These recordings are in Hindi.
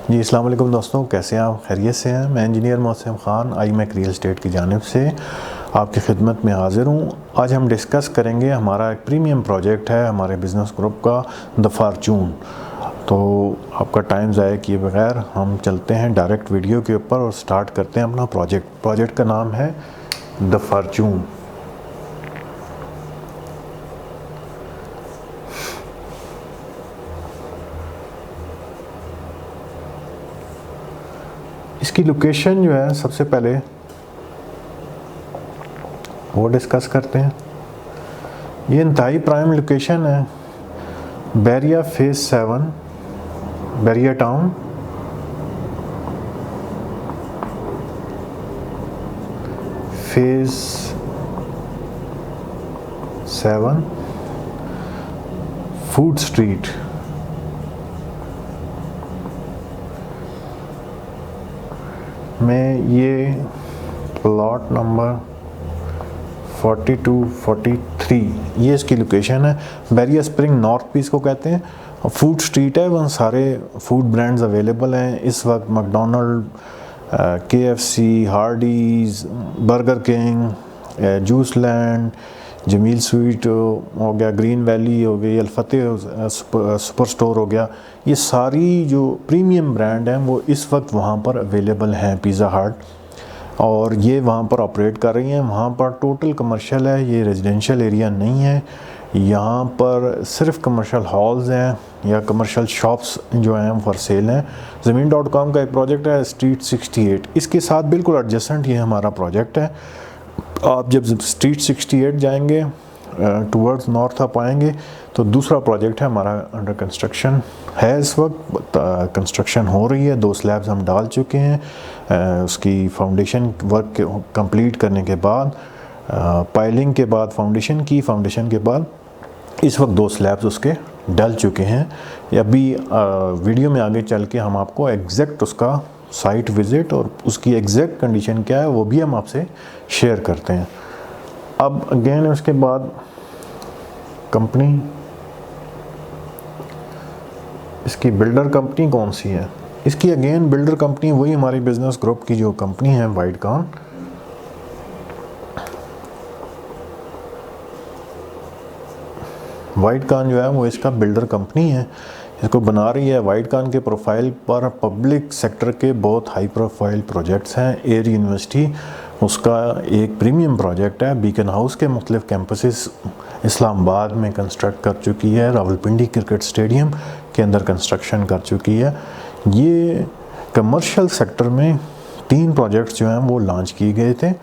जी अस्सलाम वालेकुम दोस्तों, कैसे हैं आप? खैरियत से हैं? मैं engineer Mohsin Khan IMEC real estate की जानिब से आपकी खिदमत में हाज़िर हूँ। आज हम डिस्कस करेंगे, हमारा एक प्रीमियम प्रोजेक्ट है हमारे बिज़नेस ग्रुप का, द फॉर्चून। तो आपका टाइम ज़ाया किए बगैर हम चलते हैं डायरेक्ट वीडियो के ऊपर और स्टार्ट करते हैं अपना प्रोजेक्ट का नाम है द फॉर्चून। इसकी लोकेशन जो है सबसे पहले वो डिस्कस करते हैं। ये इंतहाई प्राइम लोकेशन है, Bahria phase 7, Bahria town. Phase 7 food street. में ये प्लॉट नंबर 4243 ये इसकी लोकेशन है। बैरिया स्प्रिंग नॉर्थ पीस को कहते हैं। फूड स्ट्रीट है, वहाँ सारे फूड ब्रांड्स अवेलेबल हैं इस वक्त। McDonald, KFC, Hardee's, burger king, juice land, Jameel sweet हो गया, ग्रीन वैली हो गई, अल-फतेह सुपर स्टोर हो गया। ये सारी जो प्रीमियम ब्रांड हैं वो इस वक्त वहाँ पर अवेलेबल हैं। पिज़्ज़ा हट और ये वहाँ पर ऑपरेट कर रही हैं। वहाँ पर टोटल कमर्शियल है, ये रेजिडेंशियल एरिया नहीं है। यहाँ पर सिर्फ कमर्शियल हॉल्स हैं या कमर्शियल शॉप्स जो हैं फॉर सेल हैं। ज़मीन.com का एक प्रोजेक्ट है स्ट्रीट 68, इसके साथ बिल्कुल एडजेसेंट ये हमारा प्रोजेक्ट है। आप जब स्ट्रीट 68 जाएंगे टुवर्ड्स नॉर्थ आप आएंगे तो दूसरा प्रोजेक्ट है हमारा अंडर कंस्ट्रक्शन है। इस वक्त कंस्ट्रक्शन हो रही है, 2 स्लैब्स हम डाल चुके हैं। उसकी फाउंडेशन वर्क कंप्लीट करने के बाद, पाइलिंग के बाद फाउंडेशन के बाद इस वक्त 2 स्लैब्स उसके डल चुके हैं। अभी वीडियो में आगे चल के हम आपको एग्जैक्ट उसका साइट विज़िट और उसकी एग्जैक्ट कंडीशन क्या है वो भी हम आपसे शेयर करते हैं। अब अगेन उसके बाद कंपनी, इसकी बिल्डर कंपनी कौन सी है? इसकी अगेन बिल्डर कंपनी वही हमारी बिजनेस ग्रुप की जो कंपनी है वाइटकॉन। वाइटकॉन जो है वो इसका बिल्डर कंपनी है, इसको बना रही है। वाइटकॉन के प्रोफाइल पर पब्लिक सेक्टर के बहुत हाई प्रोफाइल प्रोजेक्ट्स हैं। एयर यूनिवर्सिटी उसका एक प्रीमियम प्रोजेक्ट है। बीकन हाउस के मुख्तलिफ कैंपसेस इस्लामाबाद में कंस्ट्रक्ट कर चुकी है। रावलपिंडी क्रिकेट स्टेडियम के अंदर कंस्ट्रक्शन कर चुकी है। ये कमर्शियल सेक्टर में 3 प्रोजेक्ट्स जो हैं वो लॉन्च किए गए थे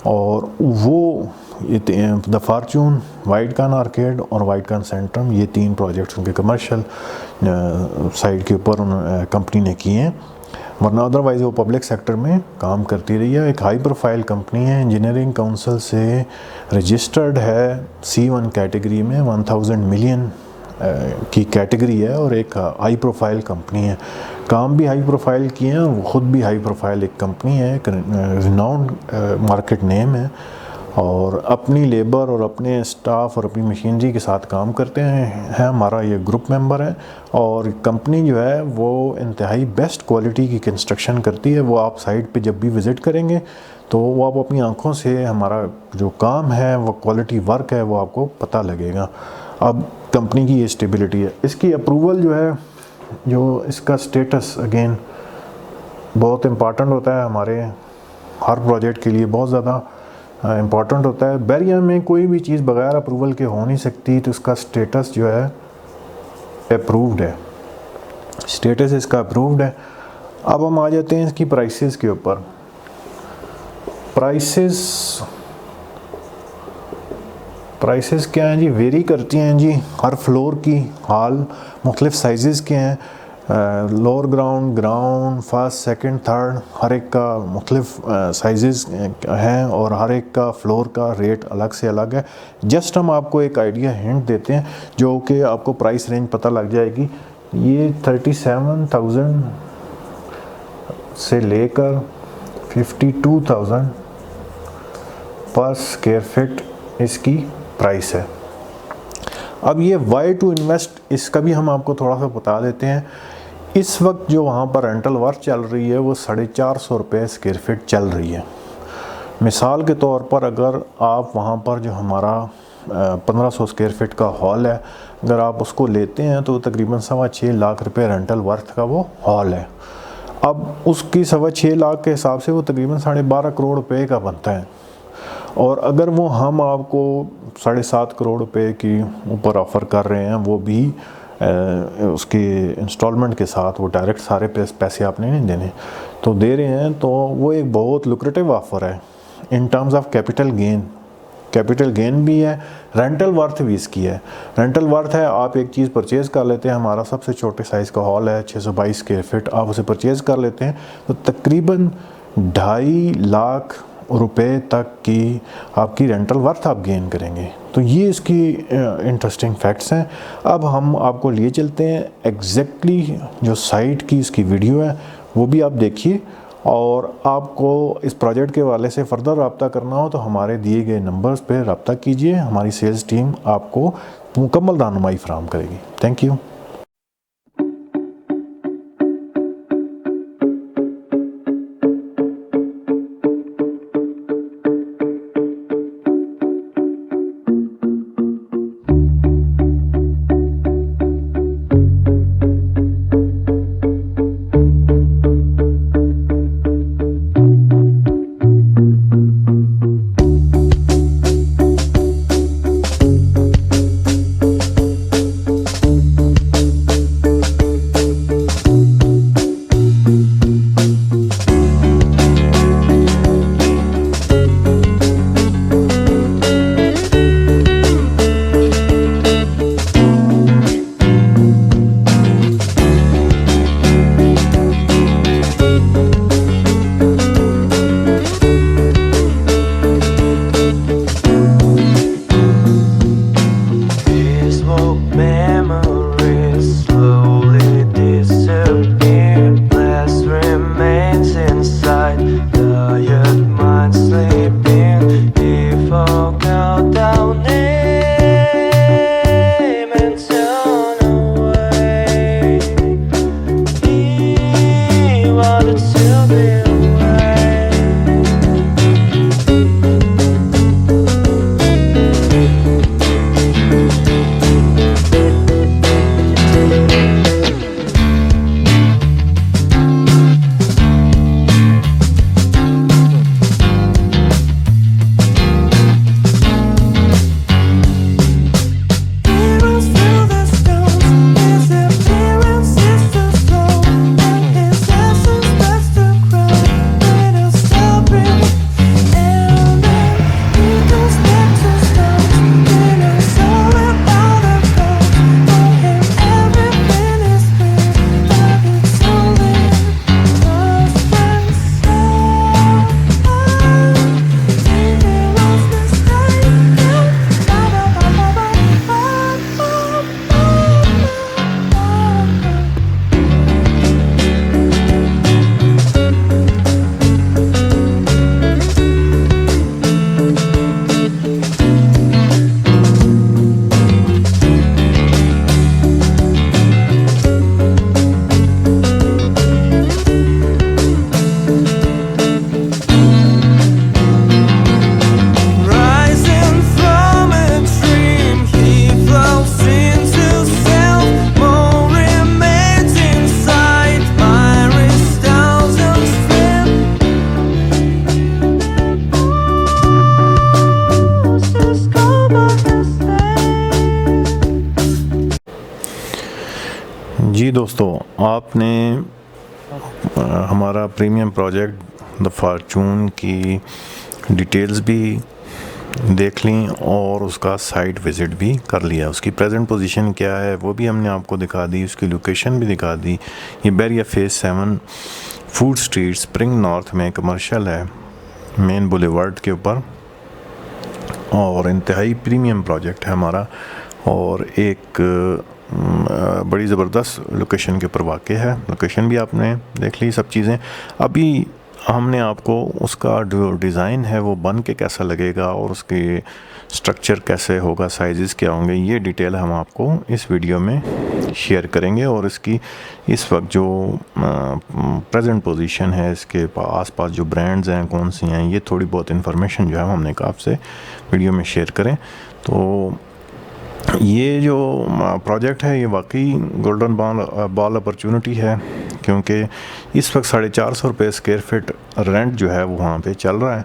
और वो द फॉर्चून, वाइटकॉन आर्केड और वाइटकॉन सेंट्रम, ये 3 प्रोजेक्ट्स उनके कमर्शियल साइड के ऊपर कंपनी ने किए हैं, वरना अदरवाइज़ वो पब्लिक सेक्टर में काम करती रही है। एक हाई प्रोफाइल कंपनी है, इंजीनियरिंग काउंसिल से रजिस्टर्ड है, C1 कैटेगरी में 1000 मिलियन की कैटेगरी है और एक हाई प्रोफाइल कंपनी है। काम भी हाई प्रोफाइल किए हैं और ख़ुद भी हाई प्रोफाइल एक कंपनी है, एक रिनाउंड मार्केट नेम है और अपनी लेबर और अपने स्टाफ और अपनी मशीनरी के साथ काम करते हैं। हमारा ये ग्रुप मेंबर है और कंपनी जो है वो इंतहाई बेस्ट क्वालिटी की कंस्ट्रक्शन करती है। वो आप साइट पे जब भी विज़िट करेंगे तो वो आप अपनी आंखों से हमारा जो काम है वो क्वालिटी वर्क है वो आपको पता लगेगा। अब कंपनी की ये स्टेबिलिटी है। इसकी अप्रूवल जो है, जो इसका स्टेटस अगेन बहुत इम्पॉर्टेंट होता है हमारे हर प्रोजेक्ट के लिए, बहुत ज़्यादा इम्पॉर्टेंट होता है। बैरिया में कोई भी चीज़ बगैर अप्रूवल के हो नहीं सकती, तो इसका स्टेटस जो है अप्रूव्ड है। स्टेटस इसका अप्रूव्ड है। अब हम आ जाते हैं इसकी प्राइसेस के ऊपर। प्राइसेस क्या हैं जी? वेरी करती हैं जी हर फ्लोर की। हॉल मुख्तलिफ साइज़ के हैं, lower ground, ground, first, second, third, हर एक का मुख्तलिफ साइज़ हैं और हर एक का फ्लोर का रेट अलग से अलग है। जस्ट हम आपको एक आइडिया हिंट देते हैं जो कि आपको प्राइस रेंज पता लग जाएगी। ये 37,000 से लेकर 52,000 पर स्क्वायर फिट इसकी प्राइस है। अब ये वाई टू इन्वेस्ट, इसका भी हम आपको थोड़ा सा बता देते हैं। इस वक्त जो वहाँ पर रेंटल वर्थ चल रही है वो 450 रुपये स्क्वायर फीट चल रही है। मिसाल के तौर पर अगर आप वहाँ पर जो हमारा 1500 स्क्वायर फीट का हॉल है, अगर आप उसको लेते हैं तो तकरीबन 6.25 लाख रुपए रेंटल वर्थ का वो हॉल है। अब उसकी 6.25 लाख के हिसाब से वो तकरीबन 12.5 करोड़ रुपए का बनता है। और अगर वो हम आपको 7.5 करोड़ रुपए की ऊपर ऑफ़र कर रहे हैं, वो भी उसके इंस्टॉलमेंट के साथ, वो डायरेक्ट सारे पैसे आपने नहीं देने, तो दे रहे हैं, तो वो एक बहुत लुक्रेटिव ऑफ़र है in terms of capital gain भी है, रेंटल वर्थ भी इसकी है। रेंटल वर्थ है, आप एक चीज़ परचेज़ कर लेते हैं, हमारा सबसे छोटे साइज़ का हॉल है 622 स्क्वायर फीट, आप उसे परचेज़ कर लेते हैं तो तकरीबन 2.5 लाख रुपए तक की आपकी रेंटल वर्थ आप गेन करेंगे। तो ये इसकी इंटरेस्टिंग फैक्ट्स हैं। अब हम आपको लिए चलते हैं एग्जैक्टली जो साइट की इसकी वीडियो है वो भी आप देखिए, और आपको इस प्रोजेक्ट के हवाले से फ़र्दर रब्ता करना हो तो हमारे दिए गए नंबर्स पर रब्ता कीजिए, हमारी सेल्स टीम आपको मुकम्मल रहनुमाई फराहम करेगी। Thank you. जी दोस्तों, आपने हमारा प्रीमियम प्रोजेक्ट द फॉर्चून की डिटेल्स भी देख ली और उसका साइट विज़िट भी कर लिया। उसकी प्रेजेंट पोजीशन क्या है वो भी हमने आपको दिखा दी, उसकी लोकेशन भी दिखा दी। ये Bahria phase 7 food street spring north में कमर्शियल है, मेन बुलेवार्ड के ऊपर, और इंतहाई प्रीमियम प्रोजेक्ट है हमारा, और एक बड़ी ज़बरदस्त लोकेशन के ऊपर वाक़ है। लोकेशन भी आपने देख ली सब चीज़ें। अभी हमने आपको उसका जो डिज़ाइन है वो बन के कैसा लगेगा और उसके स्ट्रक्चर कैसे होगा, साइज़ क्या होंगे, ये डिटेल हम आपको इस वीडियो में शेयर करेंगे। और इसकी इस वक्त जो प्रेजेंट पोजीशन है, इसके आसपास जो ब्रांड्स हैं कौन सी हैं, ये थोड़ी बहुत इन्फॉर्मेशन जो है हमने कहा आपसे वीडियो में शेयर करें। तो ये जो प्रोजेक्ट है ये वाकई गोल्डन बॉल अपॉर्चुनिटी है, क्योंकि इस वक्त 450 रुपये स्क्वायर फीट रेंट जो है वो वहाँ पे चल रहा है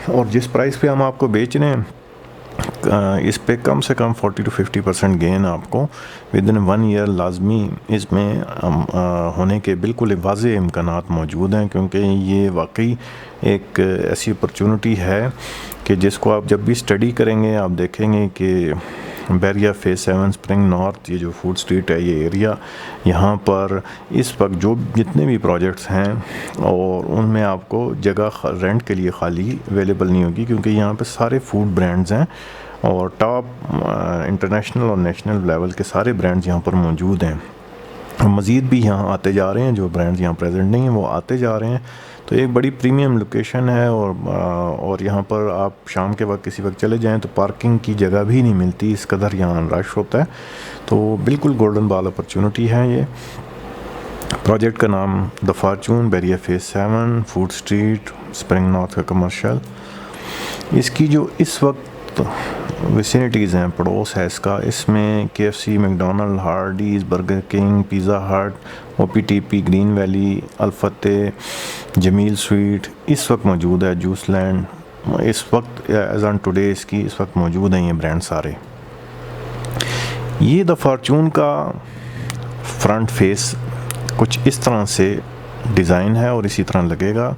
और जिस प्राइस पे हम आपको बेच रहे हैं इस पे कम से कम 40 to 50% गेन आपको विद इन 1 ईयर लाजमी इसमें होने के बिल्कुल वाज़ेह इम्कानात मौजूद हैं, क्योंकि ये वाकई एक ऐसी अपॉर्चुनिटी है कि जिसको आप जब भी स्टडी करेंगे आप देखेंगे कि बैरिया फेज़ 7 स्प्रिंग नॉर्थ, ये जो फूड स्ट्रीट है, ये एरिया, यहाँ पर इस वक्त जो जितने भी प्रोजेक्ट्स हैं और उनमें आपको जगह रेंट के लिए खाली अवेलेबल नहीं होगी, क्योंकि यहाँ पे सारे फूड ब्रांड्स हैं और टॉप इंटरनेशनल और नेशनल लेवल के सारे ब्रांड्स यहाँ पर मौजूद हैं। मज़ीद भी यहाँ आते जा रहे हैं, जो ब्रांड्स यहाँ प्रेजेंट नहीं हैं वो आते जा रहे हैं। तो एक बड़ी प्रीमियम लोकेशन है और यहाँ पर आप शाम के वक्त किसी वक्त चले जाएं तो पार्किंग की जगह भी नहीं मिलती, इस कदर यहाँ रश होता है। तो बिल्कुल गोल्डन बॉल अपॉर्चुनिटी है ये। प्रोजेक्ट का नाम the fortune, Bahria phase 7, food street, spring north का कमर्शियल। इसकी जो इस वक्त विसिनिटीज़ हैं, पड़ोस है इसका, इसमें KFC, McDonald, Hardee's, burger King, Pizza Hut, OPTP, Green Valley, Alfatah, Jamil sweet इस वक्त मौजूद है, जूस लैंड इस वक्त एज ऑन टुडे इसकी इस वक्त मौजूद हैं ये ब्रांड सारे। ये द फॉर्चून का फ्रंट फेस कुछ इस तरह से डिज़ाइन है और इसी तरह लगेगा।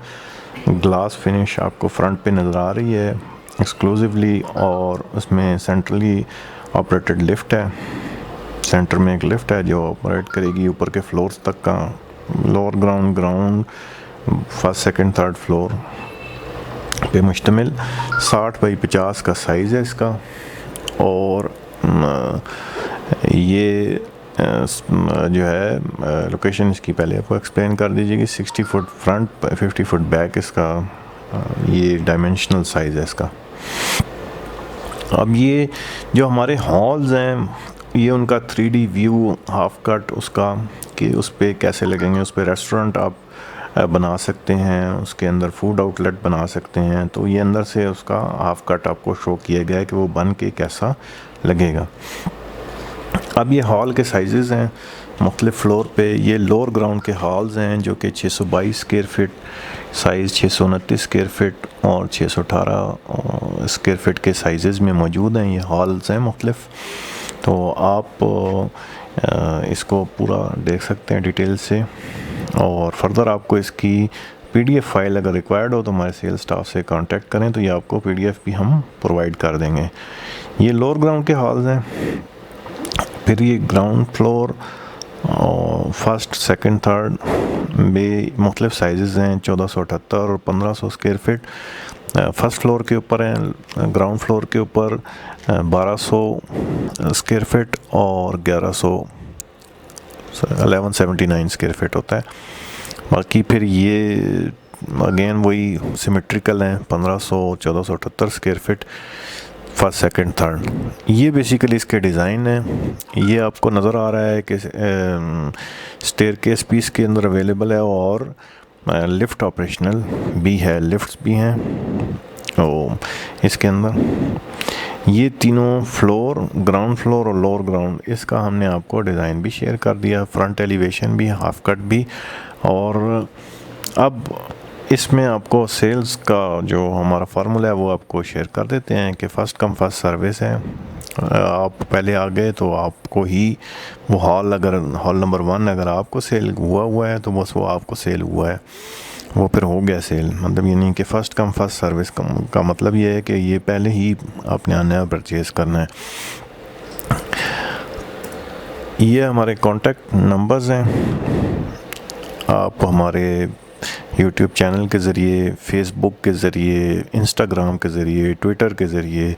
ग्लास फिनिश आपको फ्रंट पे नज़र आ रही है एक्सक्लूसिवली, और उसमें सेंट्रली ऑपरेटेड लिफ्ट है। सेंटर में एक लिफ्ट है जो ऑपरेट करेगी ऊपर के फ्लोर्स तक का, lower ground, first second third floor पे मुश्तमिल। 60 बाई 50 का साइज़ है इसका। और ये जो है लोकेशन इसकी पहले आपको एक्सप्लेन कर दीजिएगी। 60 फुट फ्रंट, 50 फुट बैक इसका ये डायमेंशनल साइज़ है इसका। अब ये जो हमारे हॉल्स हैं ये उनका 3D व्यू हाफ कट उसका कि उस पर कैसे लगेंगे, उस पर रेस्टोरेंट आप बना सकते हैं, उसके अंदर फूड आउटलेट बना सकते हैं। तो ये अंदर से उसका हाफ कट आपको शो किया गया है कि वो बन के कैसा लगेगा। अब ये हॉल के साइज़ हैं मुख्तलिफ फ्लोर पे। ये लोअर ग्राउंड के हॉल्स हैं जो कि 622 square feet size, 629 square feet और 618 स्क्वायर फीट के साइज़ में मौजूद हैं। ये हॉल्स हैं मुख्तलिफ। तो आप इसको पूरा देख सकते हैं डिटेल से, और फर्दर आपको इसकी PDF फाइल अगर रिक्वायर्ड हो तो हमारे सेल्स स्टाफ से कांटेक्ट करें तो ये आपको PDF भी हम प्रोवाइड कर देंगे। ये लोअर ग्राउंड के हॉल्स हैं। फिर ये ग्राउंड फ्लोर और फर्स्ट सेकंड थर्ड में मुख्तलिफ साइज़ हैं, 1478 और 1500 स्क्वायर फीट फर्स्ट फ्लोर के ऊपर हैं। ग्राउंड फ्लोर के ऊपर 1200 स्क्वायर फीट और 1179 स्क्वायर फीट होता है। बाकी फिर ये अगेन वही सिमेट्रिकल हैं, 1500 1478 square feet first second third. ये बेसिकली इसके डिज़ाइन है। ये आपको नज़र आ रहा है कि स्टेयरकेस भी इसके अंदर अवेलेबल है और लिफ्ट ऑपरेशनल भी है, लिफ्ट्स भी हैं तो इसके अंदर। ये तीनों फ्लोर, ग्राउंड फ्लोर और लोअर ग्राउंड, इसका हमने आपको डिज़ाइन भी शेयर कर दिया, फ्रंट एलिवेशन भी, हाफ कट भी। और अब इसमें आपको सेल्स का जो हमारा फार्मूला है वो आपको शेयर कर देते हैं कि फ़र्स्ट कम फर्स्ट सर्विस है। आप पहले आ गए तो आपको ही वो हॉल, अगर हॉल नंबर 1 अगर आपको सेल हुआ है तो बस वो आपको सेल हुआ है, वो फिर हो गया सेल। मतलब ये नहीं कि फ़र्स्ट कम फर्स्ट सर्विस का मतलब ये है कि ये पहले ही आपने आना है परचेज़ करना है। ये हमारे कॉन्टेक्ट नंबर्स हैं। आप हमारे यूट्यूब चैनल के ज़रिए, फेसबुक के ज़रिए, इंस्टाग्राम के ज़रिए, ट्विटर के ज़रिए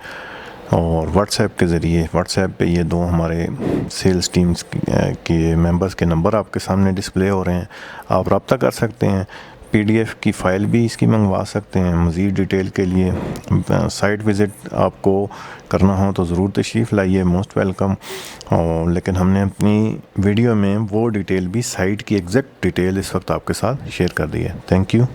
और व्हाट्सएप के ज़रिए, व्हाट्सएप पे ये दो हमारे सेल्स टीम्स के मेंबर्स के नंबर आपके सामने डिस्प्ले हो रहे हैं, आप रब्ता कर सकते हैं। PDF की फ़ाइल भी इसकी मंगवा सकते हैं। मज़ीद डिटेल के लिए साइट विज़िट आपको करना हो तो ज़रूर तशरीफ़ लाइए, मोस्ट वेलकम। और लेकिन हमने अपनी वीडियो में वो डिटेल भी, साइट की एग्जैक्ट डिटेल इस वक्त आपके साथ शेयर कर दी है। Thank you.